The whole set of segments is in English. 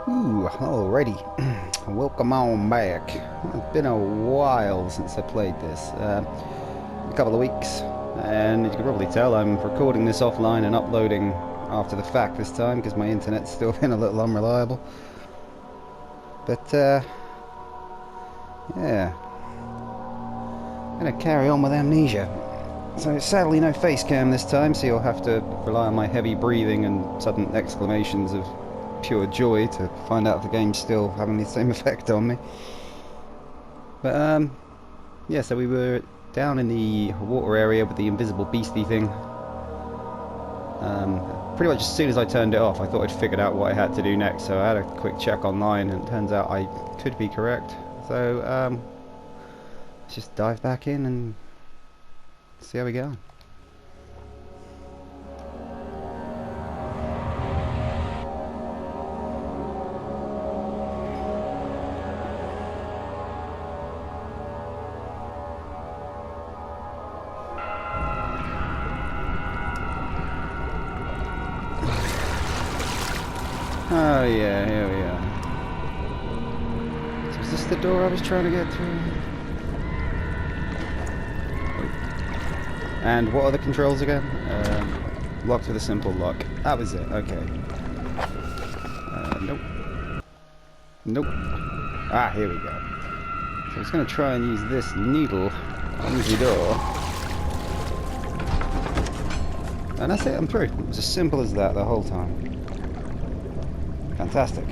Ooh, alrighty. Welcome on back. It's been a while since I played this. A couple of weeks. And as you can probably tell, I'm recording this offline and uploading after the fact this time because my internet's still been a little unreliable. But, yeah. I'm gonna carry on with Amnesia. So sadly no face cam this time, so you'll have to rely on my heavy breathing and sudden exclamations of pure joy to find out if the game's still having the same effect on me. But yeah, so we were down in the water area with the invisible beastie thing. Pretty much as soon as I turned it off I thought I'd figured out what I had to do next, so I had a quick check online and it turns out I could be correct. So let's just dive back in and see how we go. Oh yeah, here we are. So is this the door I was trying to get through? And what are the controls again? Locked with a simple lock. That was it, okay. Nope. Nope. Ah, here we go. So I was going to try and use this needle on the door. And that's it, I'm through. It was as simple as that the whole time. Fantastic.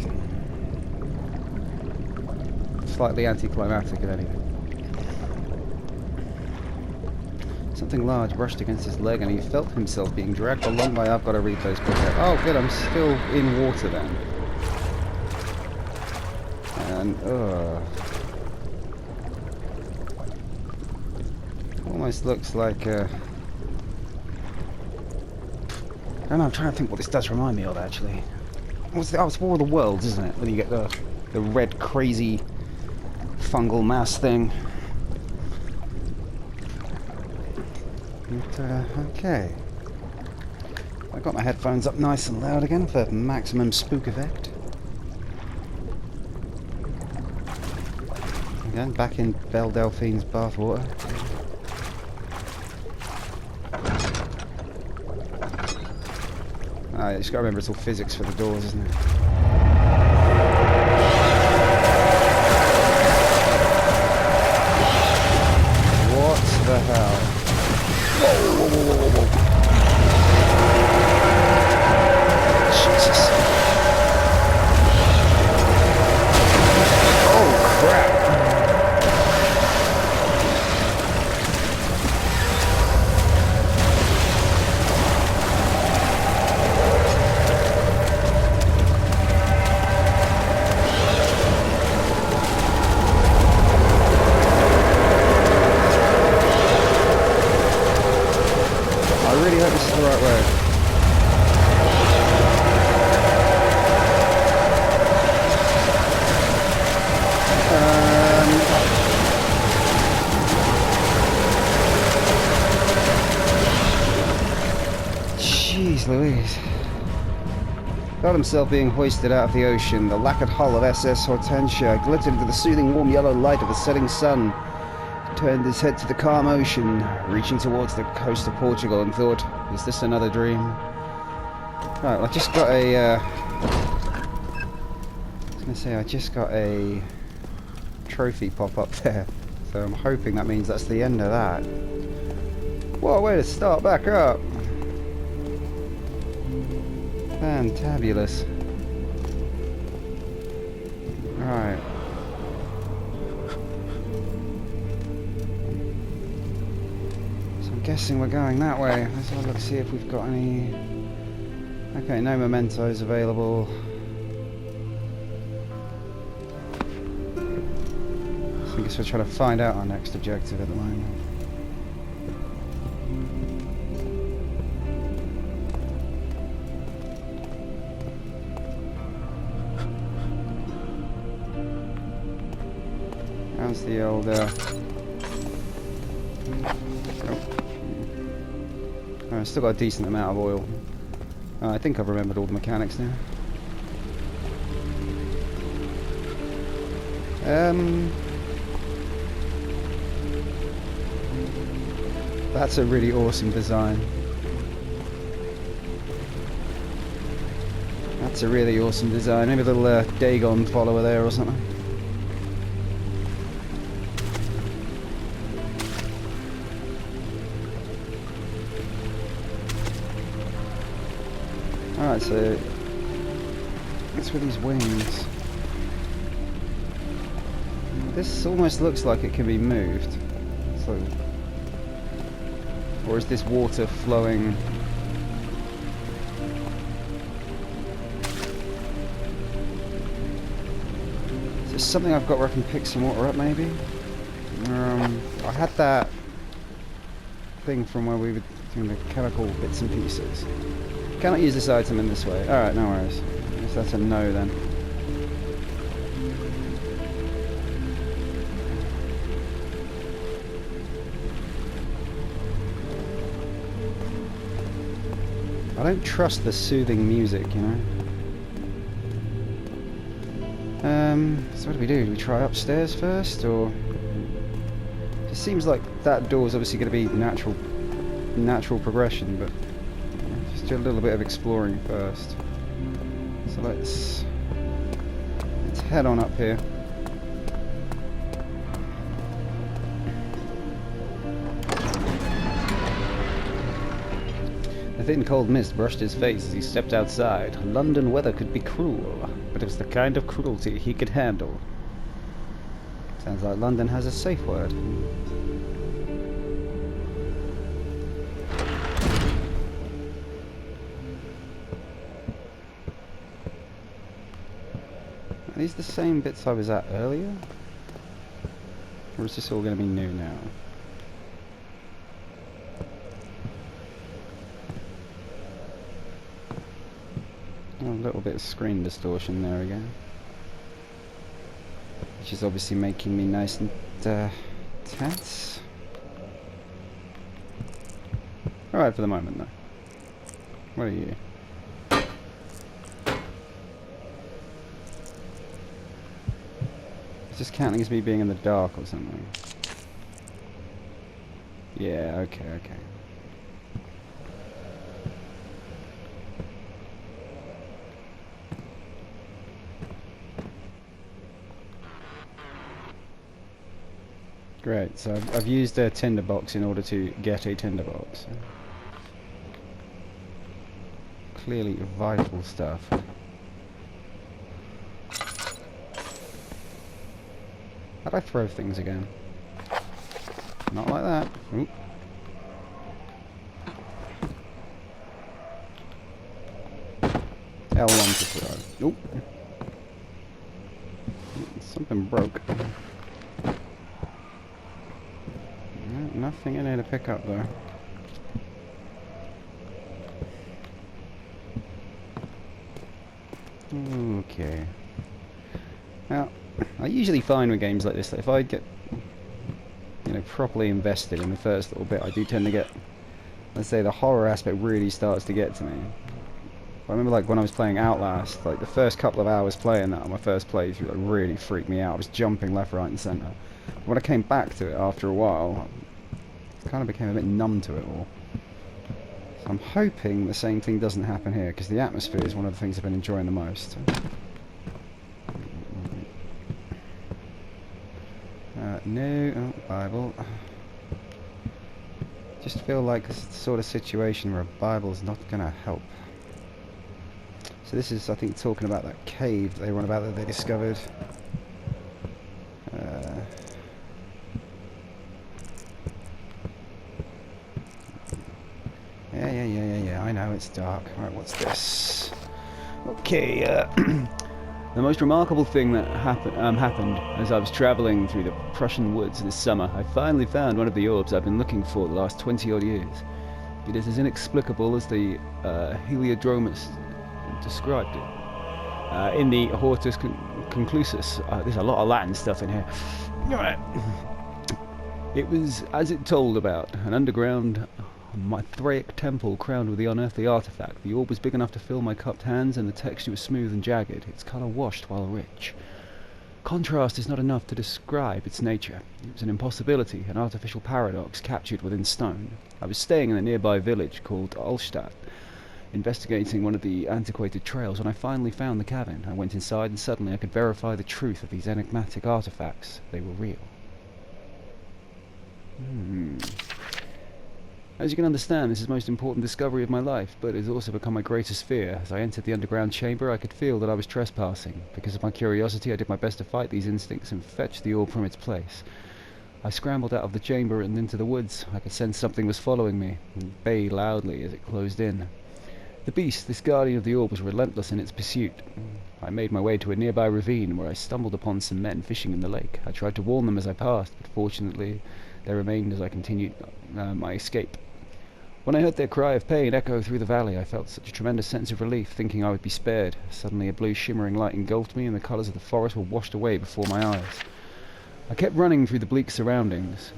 Slightly anticlimactic at any rate. Something large brushed against his leg and he felt himself being dragged along by... I've got to read those quicker. Oh good, I'm still in water then. And almost looks like I don't know, I'm trying to think what this does remind me of actually. It's War of the Worlds, isn't it? When you get the red crazy fungal mass thing. But, okay. I got my headphones up nice and loud again for maximum spook effect. Again, back in Belle Delphine's bathwater. You just gotta remember it's all physics for the doors, isn't it? What the hell? Whoa, whoa, whoa, whoa, whoa, whoa. Jesus. Oh, crap. I really hope this is the right way. Jeez Louise. Felt himself being hoisted out of the ocean. The lacquered hull of SS Hortensia glittered into the soothing warm yellow light of the setting sun. Turned his head to the calm ocean, reaching towards the coast of Portugal, and thought, is this another dream? Right, I just got a... I was going to say, I just got a trophy pop up there. So I'm hoping that means that's the end of that. What a way to start back up! Fantabulous. Right. Guessing we're going that way. Let's have a look, see if we've got any... Okay, no mementos available. So I guess we're trying to find out our next objective at the moment. How's the old... I've still got a decent amount of oil. I think I've remembered all the mechanics now. That's a really awesome design. That's a really awesome design. Maybe a little Dagon follower there or something. Alright, so that's with these wings. This almost looks like it can be moved. So, or is this water flowing? Is this something I've got where I can pick some water up maybe? I had that thing from where we were doing the chemical bits and pieces. Cannot use this item in this way. Alright, no worries. I guess that's a no then. I don't trust the soothing music, you know. So what do we do? Do we try upstairs first, or? It seems like that door is obviously going to be natural progression, but just do a little bit of exploring first. So let's head on up here. A thin cold mist brushed his face as he stepped outside. London weather could be cruel, but it was the kind of cruelty he could handle. Sounds like London has a safe word. Are these the same bits I was at earlier? Or is this all going to be new now? Oh, a little bit of screen distortion there again. Which is obviously making me nice and tense. Alright for the moment though. What are you? It's just counting as me being in the dark or something. Yeah, okay. Great, so I've used a tinderbox in order to get a tinderbox. Clearly vital stuff. How'd I throw things again? Not like that. Oop. L1 to throw. Oop. Something broke. Nothing in here to pick up though. Okay. Now, I usually find with games like this that if I get, you know, properly invested in the first little bit, I do tend to get, let's say, the horror aspect really starts to get to me. I remember, like, when I was playing Outlast, like, the first couple of hours playing that on my first playthrough, like, really freaked me out. I was jumping left, right, and centre. When I came back to it after a while, I kind of became a bit numb to it all. So I'm hoping the same thing doesn't happen here, because the atmosphere is one of the things I've been enjoying the most. No, oh, Bible. Just feel like it's the sort of situation where a Bible's not going to help. So this is, I think, talking about that cave they were on about that they discovered. Yeah, I know, it's dark. Alright, what's this? Okay, the most remarkable thing that happened as I was travelling through the Prussian woods this summer. I finally found one of the orbs I've been looking for the last 20-odd years. It is as inexplicable as the Heliodromus described it. In the Hortus Conclusus, there's a lot of Latin stuff in here. Alright. It was as it told about, an underground Mithraic temple crowned with the unearthly artifact. The orb was big enough to fill my cupped hands, and the texture was smooth and jagged, its colour washed while rich. Contrast is not enough to describe its nature. It was an impossibility, an artificial paradox captured within stone. I was staying in a nearby village called Ulstadt, investigating one of the antiquated trails, when I finally found the cabin. I went inside and suddenly I could verify the truth of these enigmatic artifacts. They were real. As you can understand, this is the most important discovery of my life, but it has also become my greatest fear. As I entered the underground chamber, I could feel that I was trespassing. Because of my curiosity, I did my best to fight these instincts and fetch the orb from its place. I scrambled out of the chamber and into the woods. I could sense something was following me, and bayed loudly as it closed in. The beast, this guardian of the orb, was relentless in its pursuit. I made my way to a nearby ravine, where I stumbled upon some men fishing in the lake. I tried to warn them as I passed, but fortunately they remained as I continued my escape. When I heard their cry of pain echo through the valley, I felt such a tremendous sense of relief, thinking I would be spared. Suddenly a blue shimmering light engulfed me, and the colours of the forest were washed away before my eyes. I kept running through the bleak surroundings.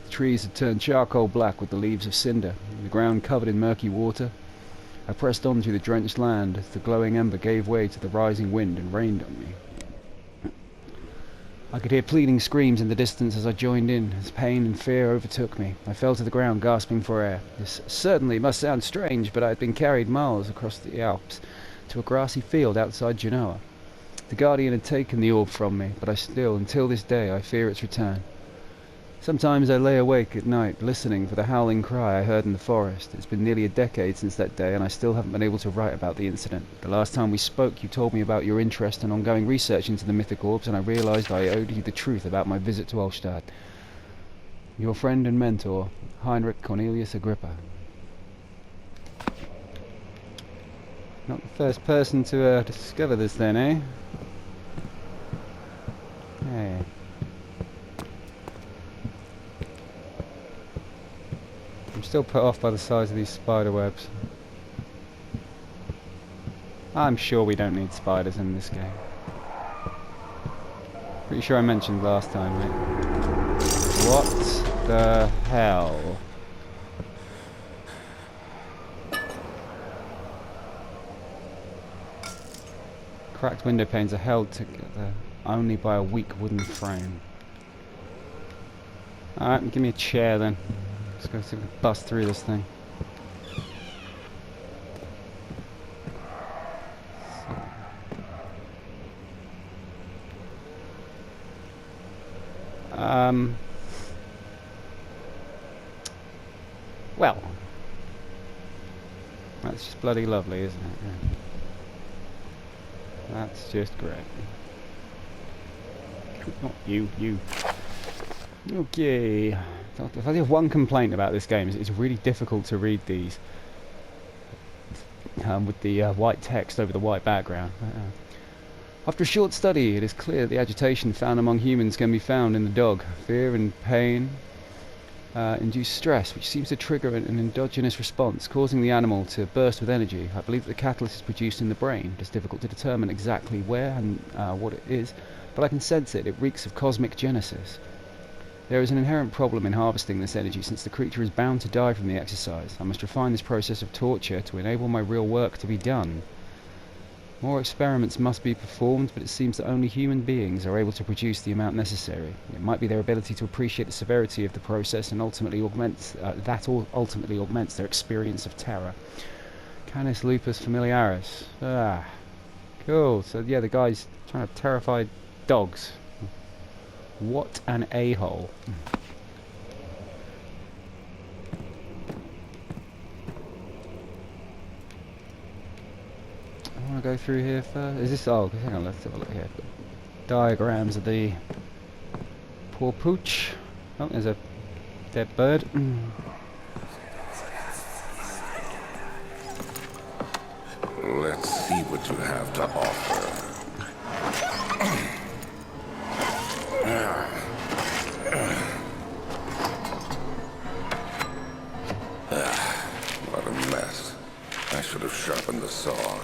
The trees had turned charcoal black with the leaves of cinder, the ground covered in murky water. I pressed on through the drenched land as the glowing ember gave way to the rising wind and rained on me. I could hear pleading screams in the distance as I joined in, as pain and fear overtook me. I fell to the ground, gasping for air. This certainly must sound strange, but I had been carried miles across the Alps to a grassy field outside Genoa. The Guardian had taken the orb from me, but I still, until this day, I fear its return. Sometimes I lay awake at night, listening for the howling cry I heard in the forest. It's been nearly a decade since that day, and I still haven't been able to write about the incident. The last time we spoke, you told me about your interest and ongoing research into the mythic orbs, and I realized I owed you the truth about my visit to Ulstadt. Your friend and mentor, Heinrich Cornelius Agrippa. Not the first person to discover this then, eh? Hey. I'm still put off by the size of these spider webs. I'm sure we don't need spiders in this game. Pretty sure I mentioned last time, mate. What the hell? Cracked window panes are held together only by a weak wooden frame. Alright, give me a chair then. Let's go see if we can bust through this thing. Well, that's just bloody lovely, isn't it? Yeah. That's just great. Not you. Okay. If I have one complaint about this game, it's really difficult to read these with the white text over the white background. After a short study, it is clear that the agitation found among humans can be found in the dog. Fear and pain induce stress, which seems to trigger an endogenous response, causing the animal to burst with energy. I believe that the catalyst is produced in the brain. It is difficult to determine exactly where and what it is, but I can sense it. It reeks of cosmic genesis. There is an inherent problem in harvesting this energy, since the creature is bound to die from the exercise. I must refine this process of torture to enable my real work to be done. More experiments must be performed, but it seems that only human beings are able to produce the amount necessary. It might be their ability to appreciate the severity of the process and ultimately augments their experience of terror. Canis lupus familiaris. Ah, cool. So yeah, the guy's trying to terrify dogs. What an a-hole. I want to go through here first. Is this... Oh, hang on, let's have a look here. Diagrams of the poor pooch. Oh, there's a dead bird. Let's see what you have to offer. What a mess. I should have sharpened the saw,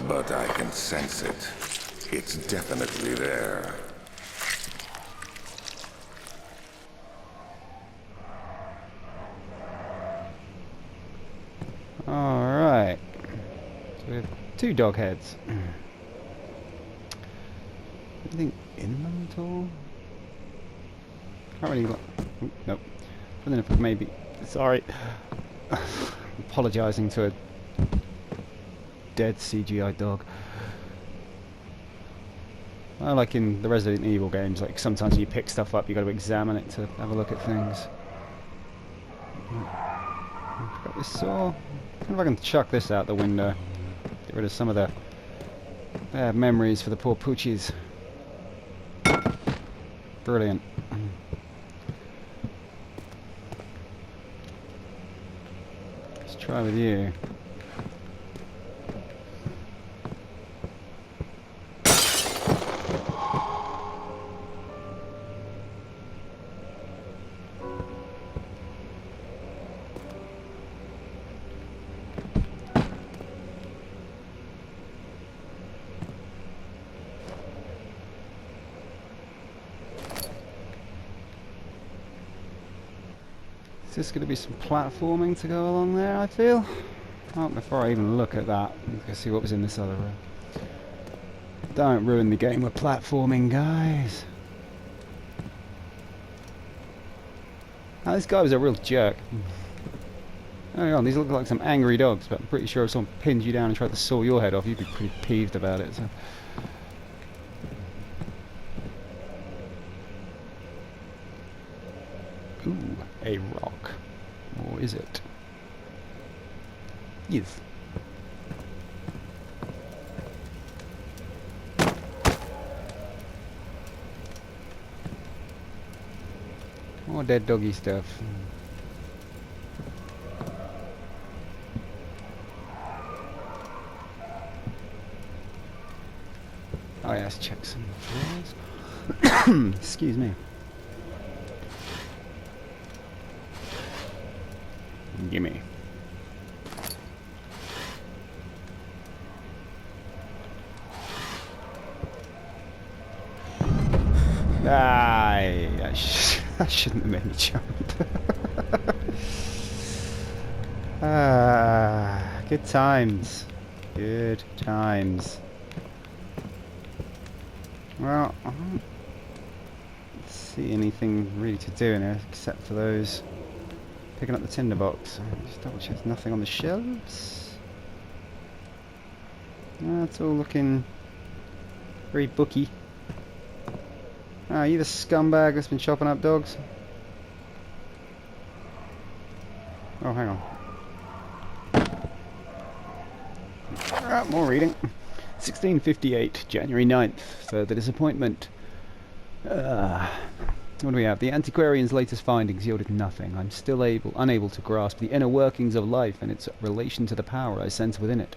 but I can sense it. It's definitely there. Alright. So we have two dog heads. Anything in them at all? Can't really look. Nope. I don't know if maybe. Sorry. Apologising to a dead CGI dog. Well, like in the Resident Evil games, like sometimes when you pick stuff up, you got to examine it to have a look at things. Got this saw. I wonder if I can chuck this out the window. Get rid of some of the bad memories for the poor poochies. Brilliant. Let's try with you. Is this going to be some platforming to go along there, I feel? Oh, before I even look at that, let's see what was in this other room. Don't ruin the game with platforming, guys. Oh, this guy was a real jerk. Hang on, these look like some angry dogs, but I'm pretty sure if someone pinned you down and tried to saw your head off, you'd be pretty peeved about it. So. Ooh, a rock. Or is it? Yes. More dead doggy stuff. Oh yeah, let's check some floors. Excuse me. Gimme. I shouldn't have made me jump. Good times. Good times. Well, I don't see anything really to do in here except for those. Picking up the tinderbox. Just double check there's nothing on the shelves. It's all looking very booky. Ah, you the scumbag that's been chopping up dogs? Oh, hang on. More reading. 1658, January 9th. Further disappointment. What do we have? The antiquarian's latest findings yielded nothing. I'm still unable to grasp the inner workings of life and its relation to the power I sense within it.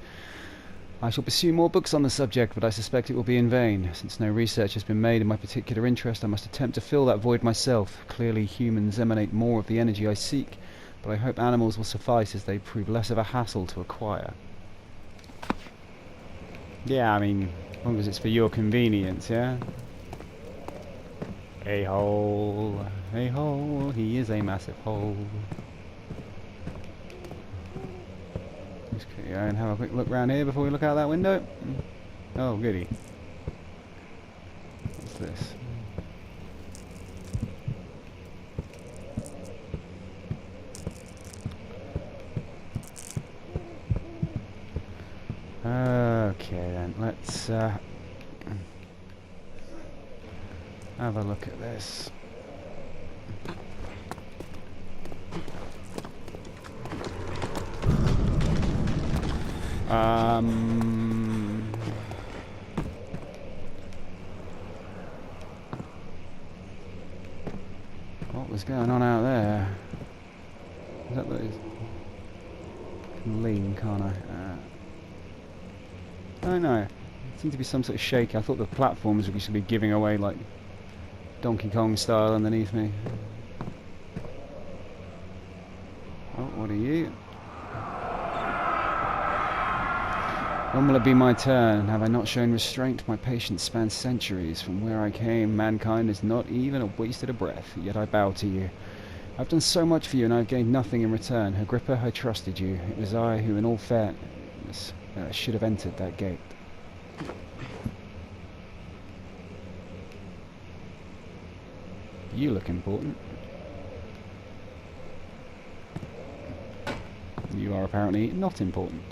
I shall pursue more books on the subject, but I suspect it will be in vain. Since no research has been made in my particular interest, I must attempt to fill that void myself. Clearly humans emanate more of the energy I seek, but I hope animals will suffice as they prove less of a hassle to acquire. Yeah, I mean, as long as it's for your convenience, yeah? A hole, he is a massive hole. Let's go and have a quick look round here before we look out that window. Oh, goody. What's this? Okay then, let's have a look at this. What was going on out there? Is that those? I can lean, can't I? I don't know. It seemed to be some sort of shaky. I thought the platforms would be giving away like Donkey Kong style underneath me. Oh, what are you? When will it be my turn? Have I not shown restraint? My patience spans centuries. From where I came, mankind is not even wasted a breath, yet I bow to you. I've done so much for you, and I've gained nothing in return. Agrippa, I trusted you. It was I who, in all fairness, should have entered that gate. You look important. You are apparently not important.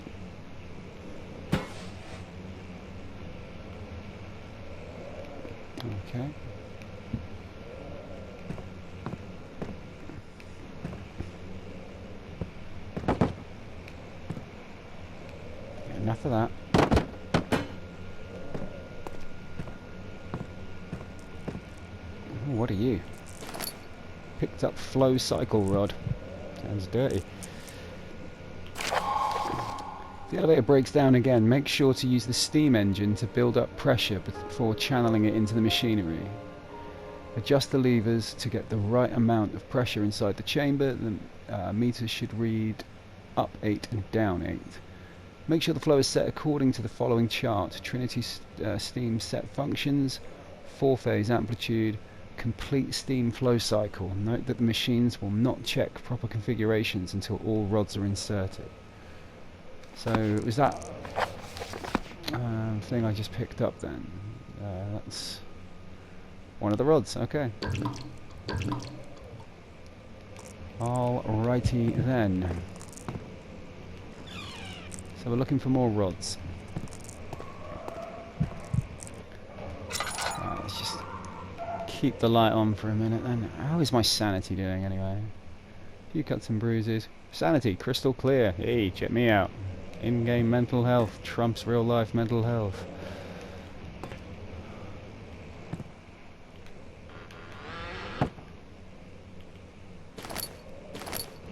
Okay. Enough of that. Ooh, what are you? Picked up flow cycle rod. Sounds dirty. If the elevator breaks down again, make sure to use the steam engine to build up pressure before channeling it into the machinery. Adjust the levers to get the right amount of pressure inside the chamber. The meter should read up 8 and down 8. Make sure the flow is set according to the following chart. Trinity steam set functions, 4-phase amplitude, complete steam flow cycle. Note that the machines will not check proper configurations until all rods are inserted. So, was that thing I just picked up then? That's one of the rods, okay. Alrighty then. So we're looking for more rods. Let's just keep the light on for a minute then. How is my sanity doing anyway? A few cuts and bruises. Sanity, crystal clear. Hey, check me out. In-game mental health trumps real-life mental health.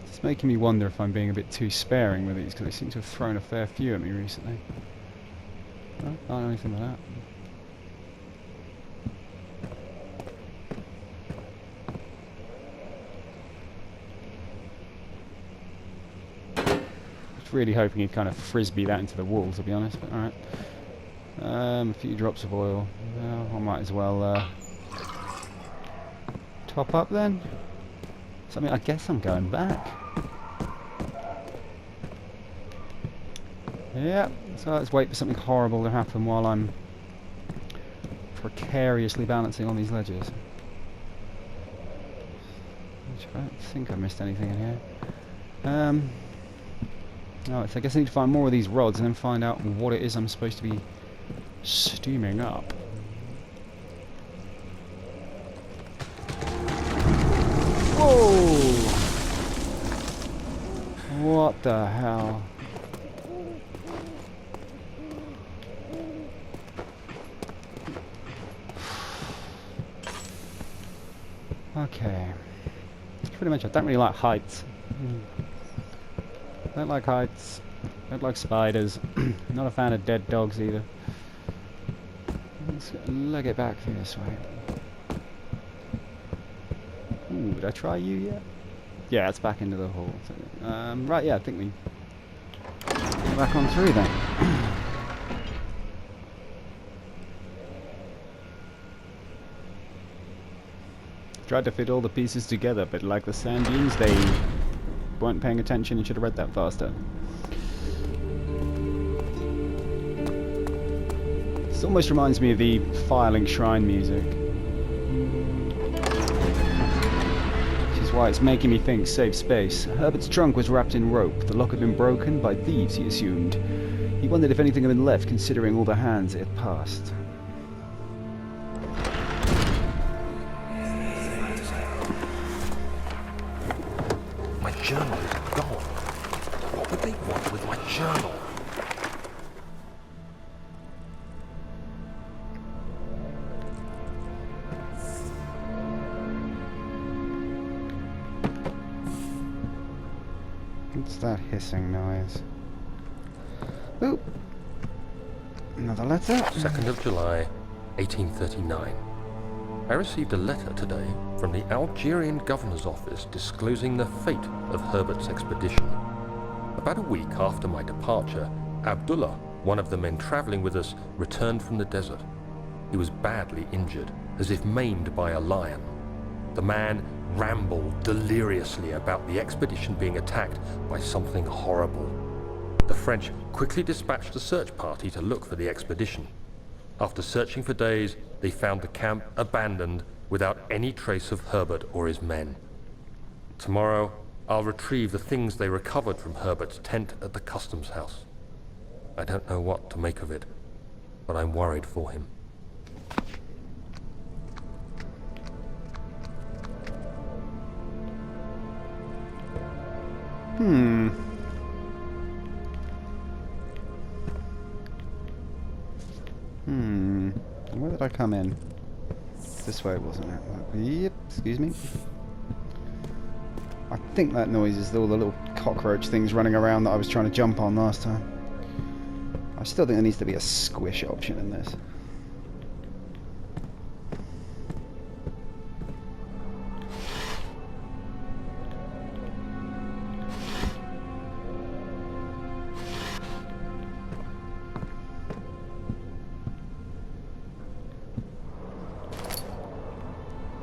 It's making me wonder if I'm being a bit too sparing with these, because they seem to have thrown a fair few at me recently. Oh, I don't know anything about that. Really hoping he'd kind of frisbee that into the wall, to be honest, but alright. A few drops of oil. Well, I might as well top up then. So, I mean, I guess I'm going back. Yeah, so let's wait for something horrible to happen while I'm precariously balancing on these ledges. Which I don't think I missed anything in here. Alright, so I guess I need to find more of these rods and then find out what it is I'm supposed to be steaming up. Whoa! What the hell? Okay. Pretty much, I don't really like heights. Don't like heights. Don't like spiders. Not a fan of dead dogs either. Let's leg it back through this way. Ooh, did I try you yet? Yeah, it's back into the hole. So, right, yeah, I think we go back on through then. Tried to fit all the pieces together, but like the sand dunes, they weren't paying attention and should have read that faster. This almost reminds me of the Firelink Shrine music. Which is why it's making me think safe space. Herbert's trunk was wrapped in rope. The lock had been broken by thieves, he assumed. He wondered if anything had been left, considering all the hands it had passed. My journal is gone. What would they want with my journal? What's that hissing noise? Oop! Another letter? 2nd of July, 1839. I received a letter today from the Algerian governor's office disclosing the fate of Herbert's expedition. About a week after my departure, Abdullah, one of the men traveling with us, returned from the desert. He was badly injured, as if maimed by a lion. The man rambled deliriously about the expedition being attacked by something horrible. The French quickly dispatched a search party to look for the expedition. After searching for days, they found the camp abandoned without any trace of Herbert or his men. Tomorrow, I'll retrieve the things they recovered from Herbert's tent at the customs house. I don't know what to make of it, but I'm worried for him. Where did I come in? This way, wasn't it? Yep, excuse me. I think that noise is all the little cockroach things running around that I was trying to jump on last time. I still think there needs to be a squish option in this.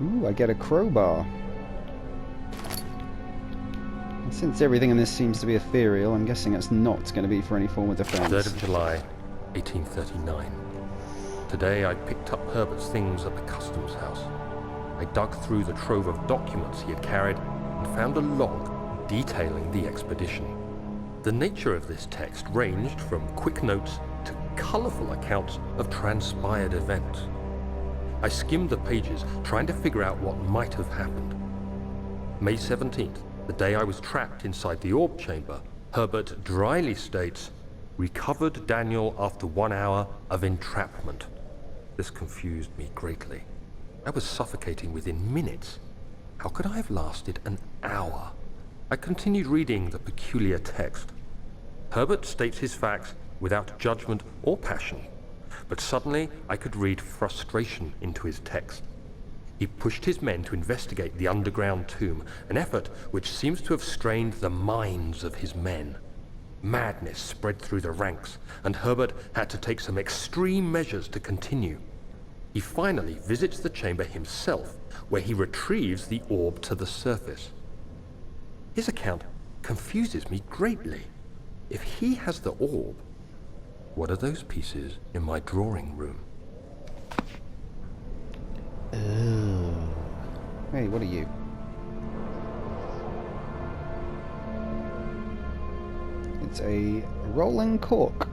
Ooh, I get a crowbar. And since everything in this seems to be ethereal, I'm guessing it's not going to be for any form of defense. 3rd of July, 1839. Today I picked up Herbert's things at the customs house. I dug through the trove of documents he had carried and found a log detailing the expedition. The nature of this text ranged from quick notes to colourful accounts of transpired events. I skimmed the pages, trying to figure out what might have happened. May 17th, the day I was trapped inside the orb chamber, Herbert dryly states, "Recovered Daniel after 1 hour of entrapment." This confused me greatly. I was suffocating within minutes. How could I have lasted an hour? I continued reading the peculiar text. Herbert states his facts without judgment or passion. But suddenly I could read frustration into his text. He pushed his men to investigate the underground tomb, an effort which seems to have strained the minds of his men. Madness spread through the ranks, and Herbert had to take some extreme measures to continue. He finally visits the chamber himself, where he retrieves the orb to the surface. His account confuses me greatly. If he has the orb, what are those pieces in my drawing room? Hey, what are you? It's a rolling cork.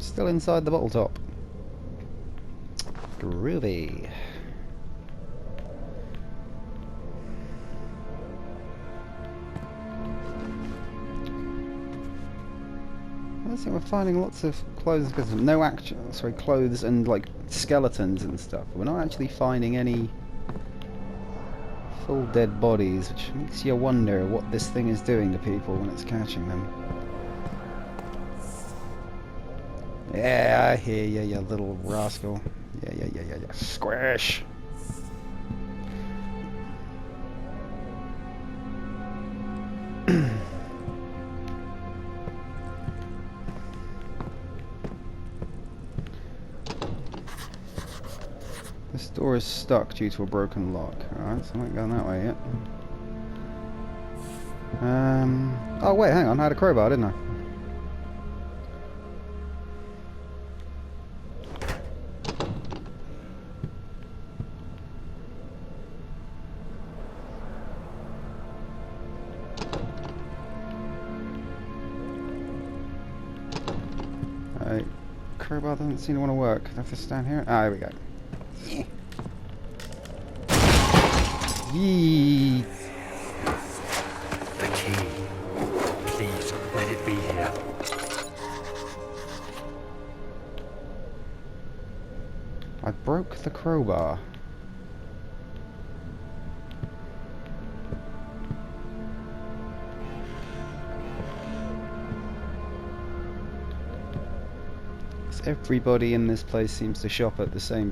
Still inside the bottle top. Groovy. I think we're finding lots of clothes because of no action. Sorry, clothes and like skeletons and stuff. We're not actually finding any full dead bodies, which makes you wonder what this thing is doing to people when it's catching them. Yeah, I hear you, you little rascal. Yeah. Squish! This door is stuck due to a broken lock. Alright, so I'm not going that way yet. Oh wait, hang on, I had a crowbar, didn't I? Alright, crowbar doesn't seem to want to work. I have to stand here. Ah, there we go. Yee. The key. Please, let it be here. I broke the crowbar. Everybody in this place seems to shop at the same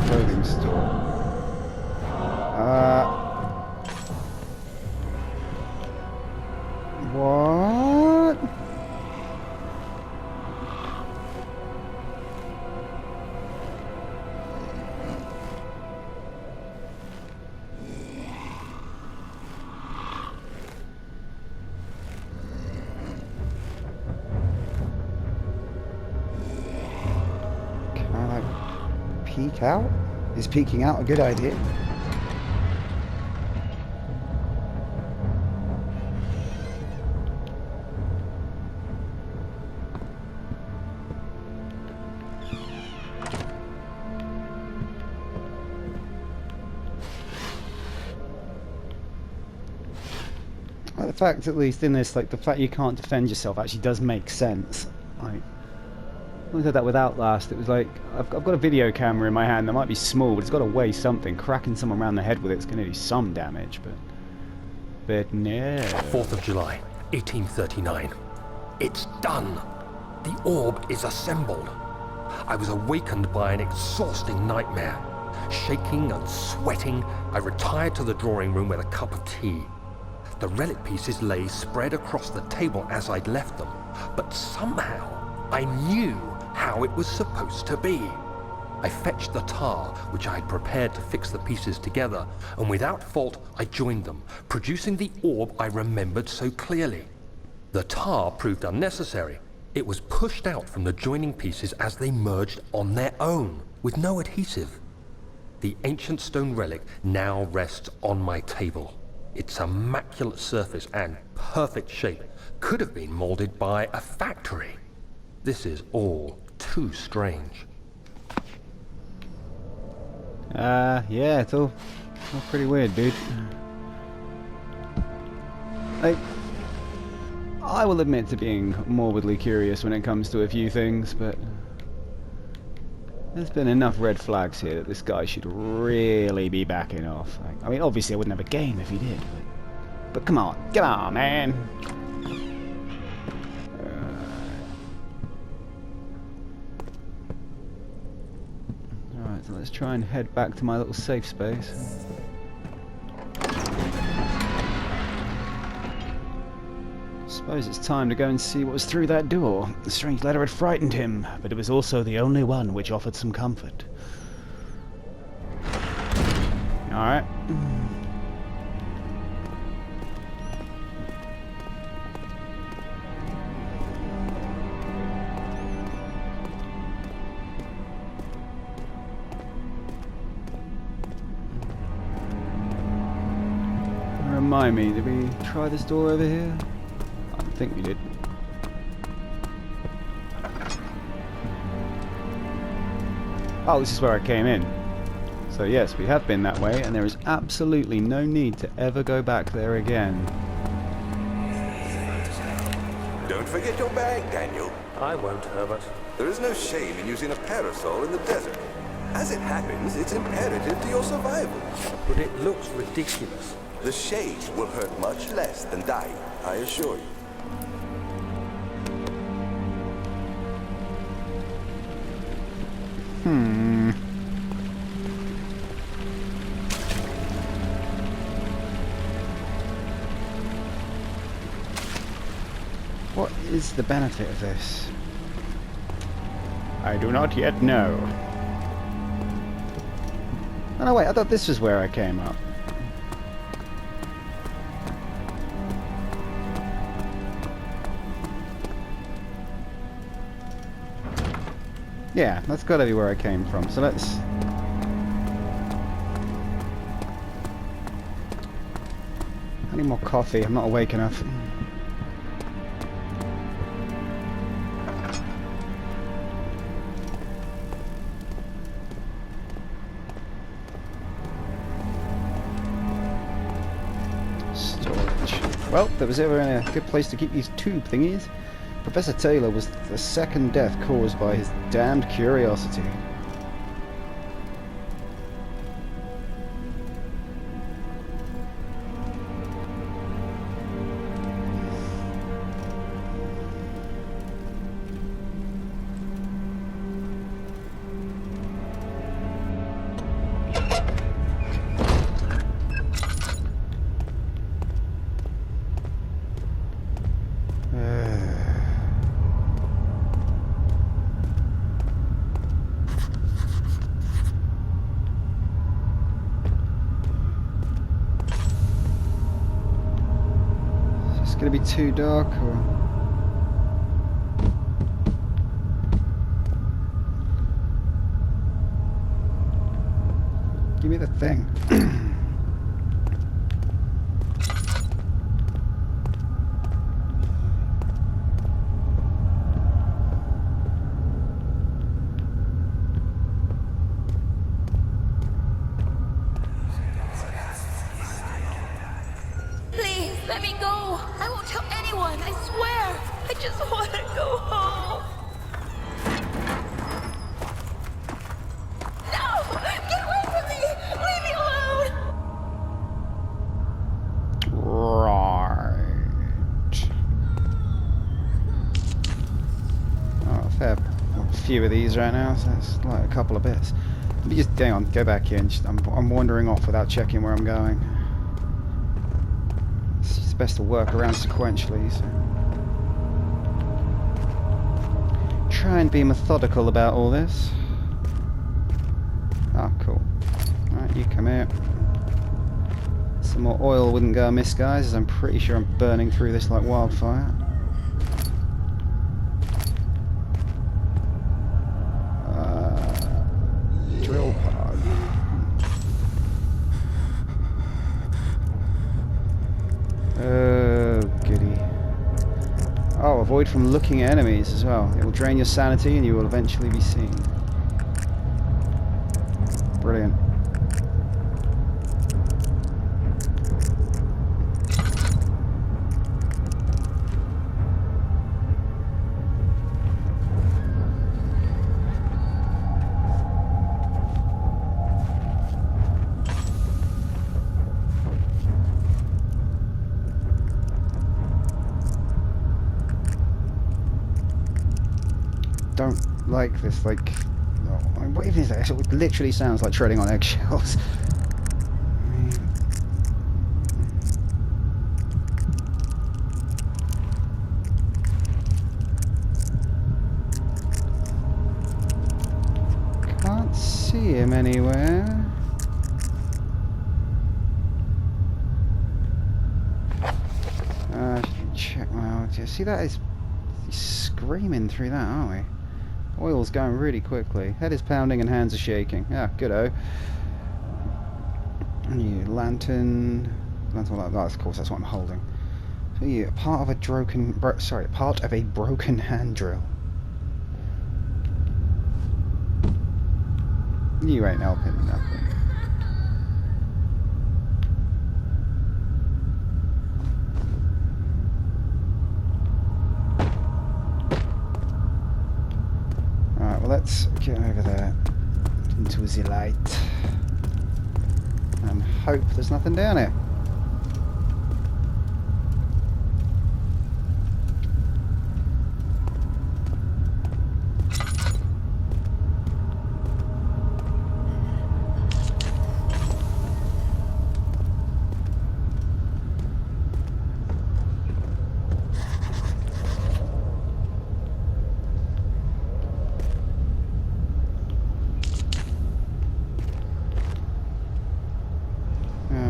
clothing store. What? Can I, like, peek out? Is peeking out a good idea? Like the fact, at least in this, like the fact you can't defend yourself actually does make sense. Like, when I did that with Outlast, it was like, I've got a video camera in my hand that might be small, but it's got to weigh something. Cracking someone around the head with it's going to do some damage, but no. 4th of July, 1839. It's done. The orb is assembled. I was awakened by an exhausting nightmare. Shaking and sweating, I retired to the drawing room with a cup of tea. The relic pieces lay spread across the table as I'd left them, but somehow I knew how it was supposed to be. I fetched the tar, which I had prepared to fix the pieces together, and without fault I joined them, producing the orb I remembered so clearly. The tar proved unnecessary. It was pushed out from the joining pieces as they merged on their own, with no adhesive. The ancient stone relic now rests on my table. Its immaculate surface and perfect shape could have been molded by a factory. This is all too strange. Yeah, it's all pretty weird, dude. Like, I will admit to being morbidly curious when it comes to a few things, but there's been enough red flags here that this guy should really be backing off. Like, I mean, obviously I wouldn't have a game if he did, but come on, man. Alright, so let's try and head back to my little safe space. Suppose it's time to go and see what was through that door. The strange letter had frightened him, but it was also the only one which offered some comfort. Alright. Remind me, did we try this door over here? I think we did. Oh, this is where I came in. So yes, we have been that way, and there is absolutely no need to ever go back there again. Don't forget your bag, Daniel. I won't, Herbert. There is no shame in using a parasol in the desert. As it happens, it's imperative to your survival. But it looks ridiculous. The shade will hurt much less than dying, I assure you. What is the benefit of this? I do not yet know. Oh no, wait, I thought this was where I came up. Yeah, that's gotta be where I came from, so let's... I need more coffee, I'm not awake enough. Storage. Well, there was ever a good place to keep these tube thingies. Professor Taylor was the second death caused by his damned curiosity. Gonna be too dark, or Give me the thing. Please, let me go. I won't tell anyone, I swear. I just want to go home. No! Get away from me! Leave me alone! Right. Oh, a few of these right now, so that's like a couple of bits. Let me just, hang on, go back here. And just, I'm wandering off without checking where I'm going. It's best to work around sequentially, so. Try and be methodical about all this. Ah, cool. Alright, you come here. Some more oil wouldn't go amiss, guys, as I'm pretty sure I'm burning through this like wildfire. Drill pod. Oh, goody. Oh, avoid from looking at enemies as well. It will drain your sanity and you will eventually be seen. Brilliant. Don't like this, like, what even is that? It literally sounds like treading on eggshells. Can't see him anywhere. Check my audio. See, that is, he's screaming through that, aren't we? Oil's going really quickly. Head is pounding and hands are shaking. Ah, good-o. New lantern. Lantern like that. Of course, that's what I'm holding. So you part of a part of a broken hand drill. You ain't helping nothing. Well, let's get over there into the light and hope there's nothing down here.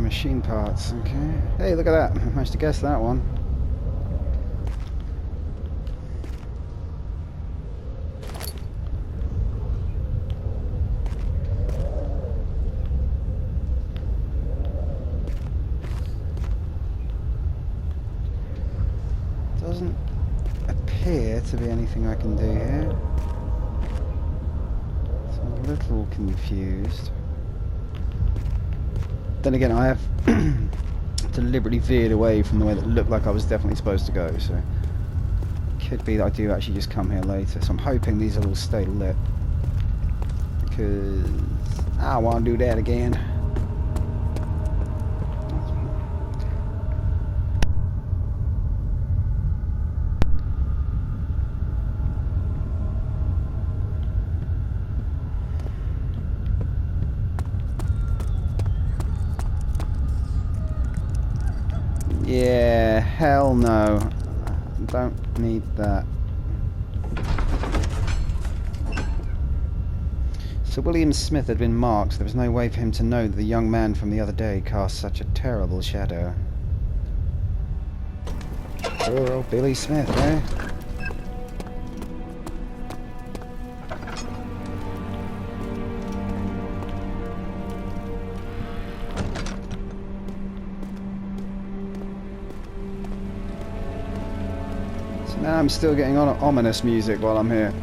Machine parts, okay. Hey, look at that. I managed to guess that one. Doesn't appear to be anything I can do here. So I'm a little confused. Then again, I have deliberately veered away from the way that looked like I was definitely supposed to go, so it could be that I do actually just come here later. So I'm hoping these will all stay lit, because I want to do that again. Yeah, hell no. Don't need that. Sir William Smith had been marked. There was no way for him to know that the young man from the other day cast such a terrible shadow. Poor old Billy Smith, eh? Now I'm still getting on ominous music while I'm here.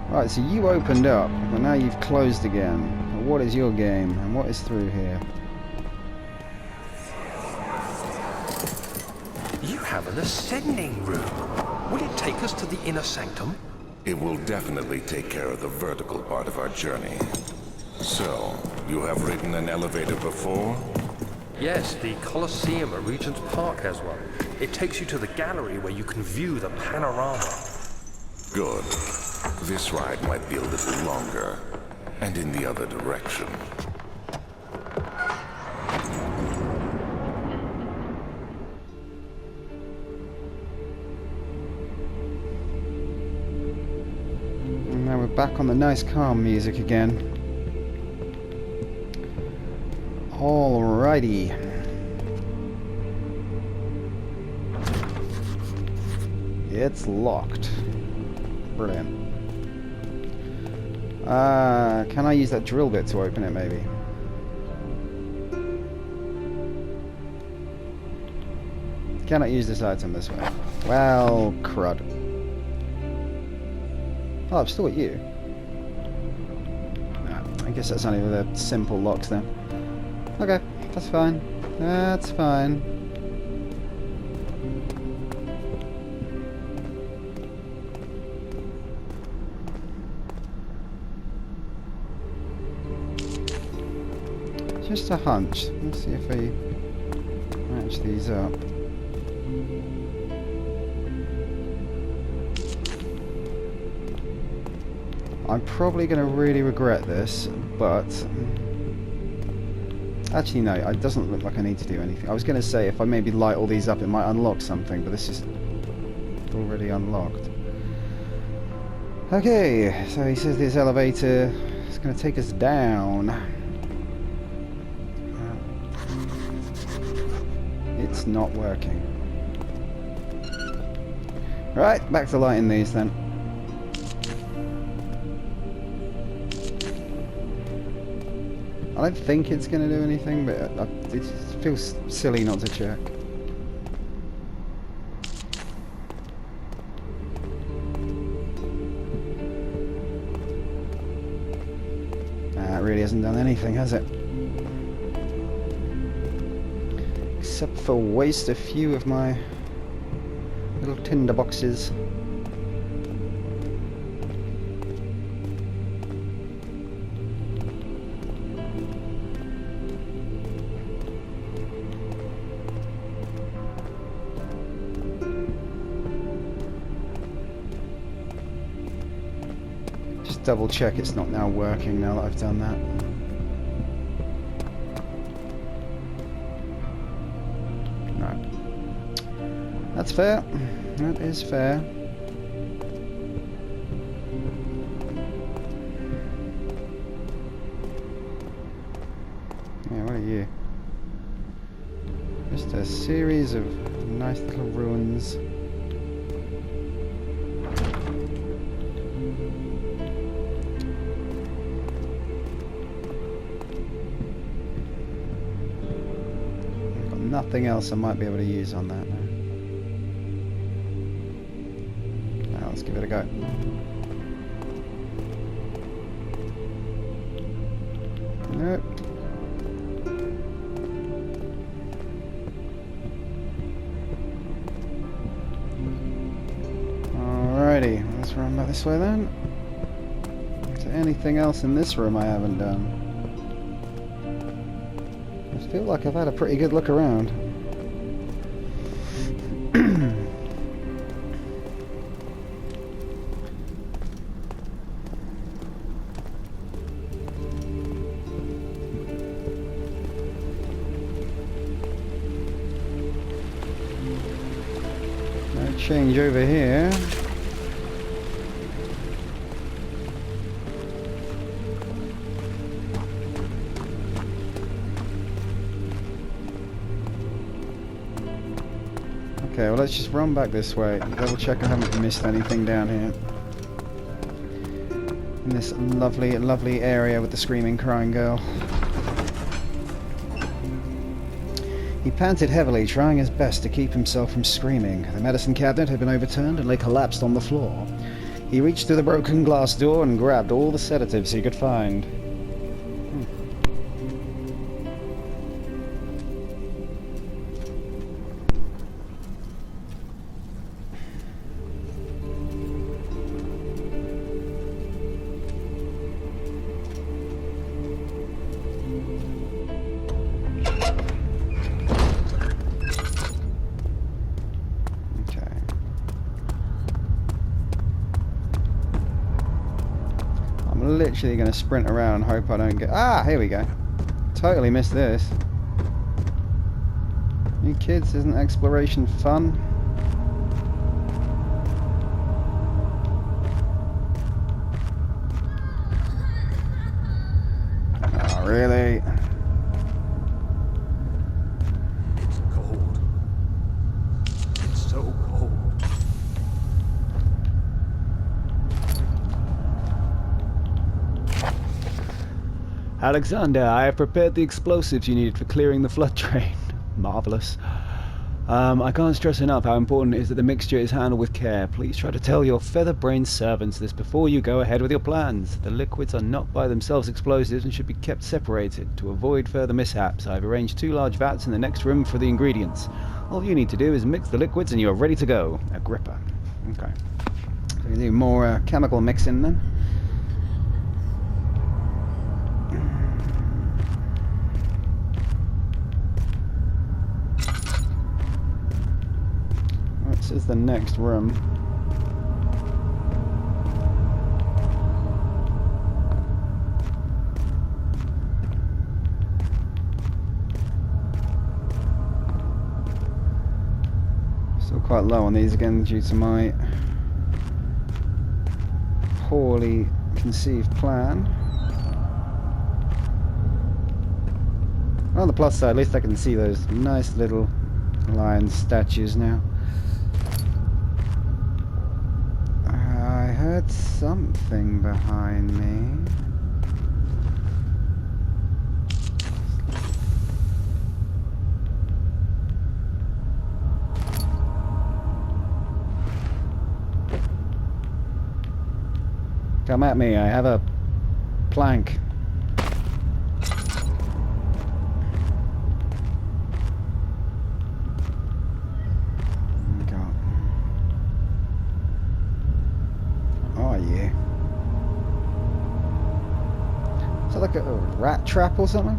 Right, so you opened up, but now you've closed again. What is your game, and what is through here? You have an ascending room. Will it take us to the inner sanctum? It will definitely take care of the vertical part of our journey. So, you have ridden an elevator before? Yes, the Colosseum at Regent's Park has one. It takes you to the gallery where you can view the panorama. Good. This ride might be a little longer, and in the other direction. And now we're back on the nice calm music again. Alrighty. It's locked. Brilliant. Can I use that drill bit to open it, maybe? Cannot use this item this way. Well, crud. Oh, I've still got you. No, I guess that's only with the simple locks then. Okay, that's fine. That's fine. Just a hunch. Let's see if we match these up. I'm probably going to really regret this, but actually no, it doesn't look like I need to do anything. I was going to say if I maybe light all these up it might unlock something, but this is already unlocked. Okay, so he says this elevator is going to take us down. It's not working. Right, back to lighting these then. I don't think it's going to do anything, but it feels silly not to check. It really hasn't done anything, has it? Except for waste a few of my little tinder boxes. Just double check it's not now working now that I've done that. That's fair. That is fair. Yeah, what are you? Just a series of nice little ruins. I've got nothing else I might be able to use on that now. Let's give it a go. Nope. Alrighty, let's run back this way then. Is there anything else in this room I haven't done? I feel like I've had a pretty good look around. Change over here. Okay, well let's just run back this way. Double check I haven't missed anything down here. In this lovely, lovely area with the screaming, crying girl. He panted heavily, trying his best to keep himself from screaming. The medicine cabinet had been overturned and lay collapsed on the floor. He reached through the broken glass door and grabbed all the sedatives he could find. Literally going to sprint around and hope I don't get... Ah, here we go. Totally missed this. You kids, isn't exploration fun? Oh, really? It's cold. It's so cold. Alexander, I have prepared the explosives you needed for clearing the flood drain. Marvelous. I can't stress enough how important it is that the mixture is handled with care. Please try to tell your feather-brained servants this before you go ahead with your plans. The liquids are not by themselves explosives and should be kept separated. To avoid further mishaps, I've arranged 2 large vats in the next room for the ingredients. All you need to do is mix the liquids and you are ready to go. Agrippa. Okay. So we do more chemical mixing then. This is the next room. Still quite low on these again due to my poorly conceived plan. On the plus side, at least I can see those nice little lion statues now. I heard something behind me. Come at me, I have a plank. Is that like a rat trap or something?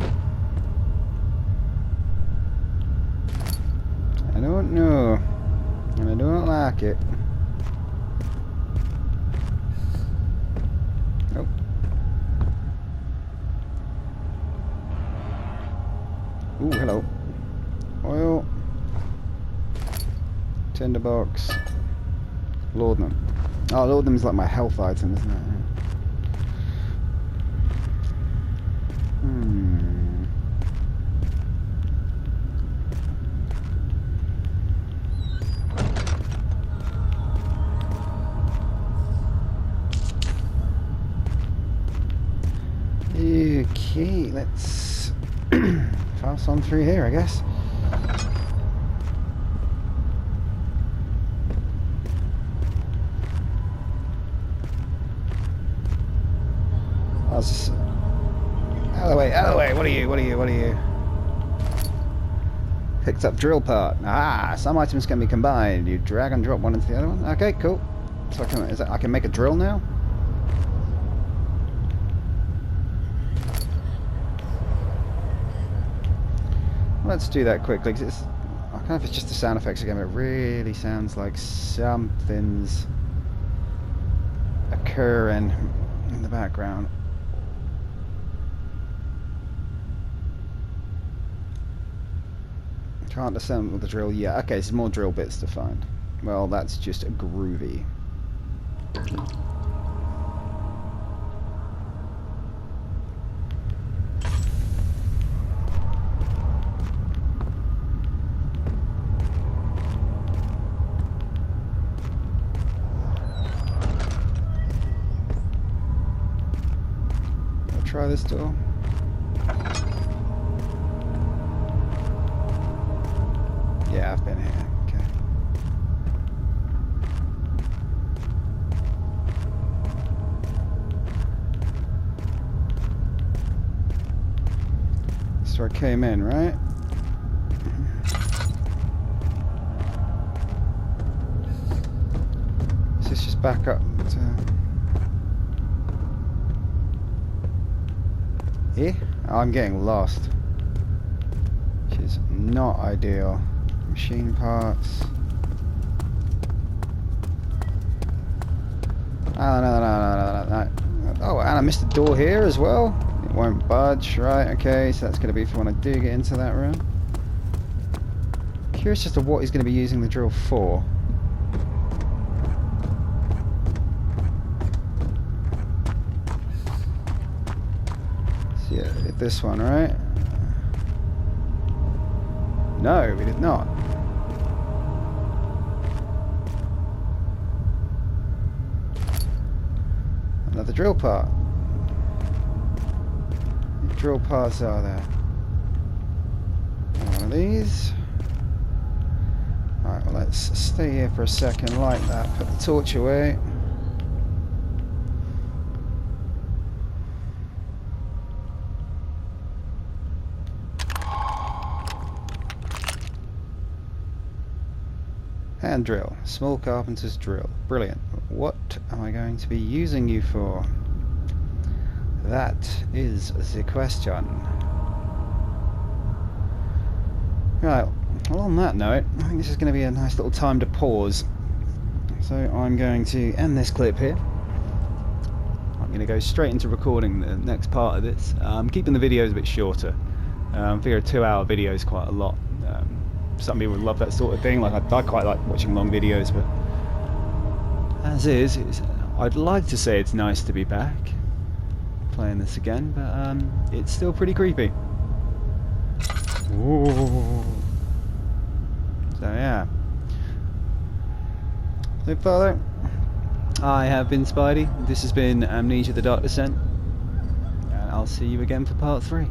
I don't know. And I don't like it. Nope. Ooh, hello. Oil. Tinderbox. Laudanum. Oh, laudanum's like my health item, isn't it? Okay, let's pass on through here, I guess. Out of the way, out of the way, what are you? Picked up drill part. Ah, some items can be combined. You drag and drop one into the other one. Okay, cool. So I can make a drill now? Let's do that quickly, because I don't know if it's just the sound effects again, but it really sounds like something's occurring in the background. Can't assemble the drill yet. Okay, there's more drill bits to find. Well, that's just groovy. Try this door. been here. Okay. That's where I came in, right? Is this just back up to here? Oh, I'm getting lost. Which is not ideal. Machine parts. Oh, no. Oh, and I missed a door here as well. It won't budge, right? Okay, so that's going to be for when I do get into that room. Curious as to what he's going to be using the drill for. So yeah, this one, right? No, we did not. Another drill part. What drill parts are there? One of these. Alright, well let's stay here for a second like that. Put the torch away. Hand drill. Small carpenter's drill. Brilliant. What am I going to be using you for? That is the question. Right, well on that note, I think this is going to be a nice little time to pause. So I'm going to end this clip here. I'm going to go straight into recording the next part of this. I'm keeping the videos a bit shorter. I figure a 2-hour video is quite a lot. Some people love that sort of thing. Like I quite like watching long videos, but as is, I'd like to say it's nice to be back playing this again, but it's still pretty creepy. Ooh. So yeah. So far, I have been Spidey. This has been Amnesia: The Dark Descent, and I'll see you again for part 3.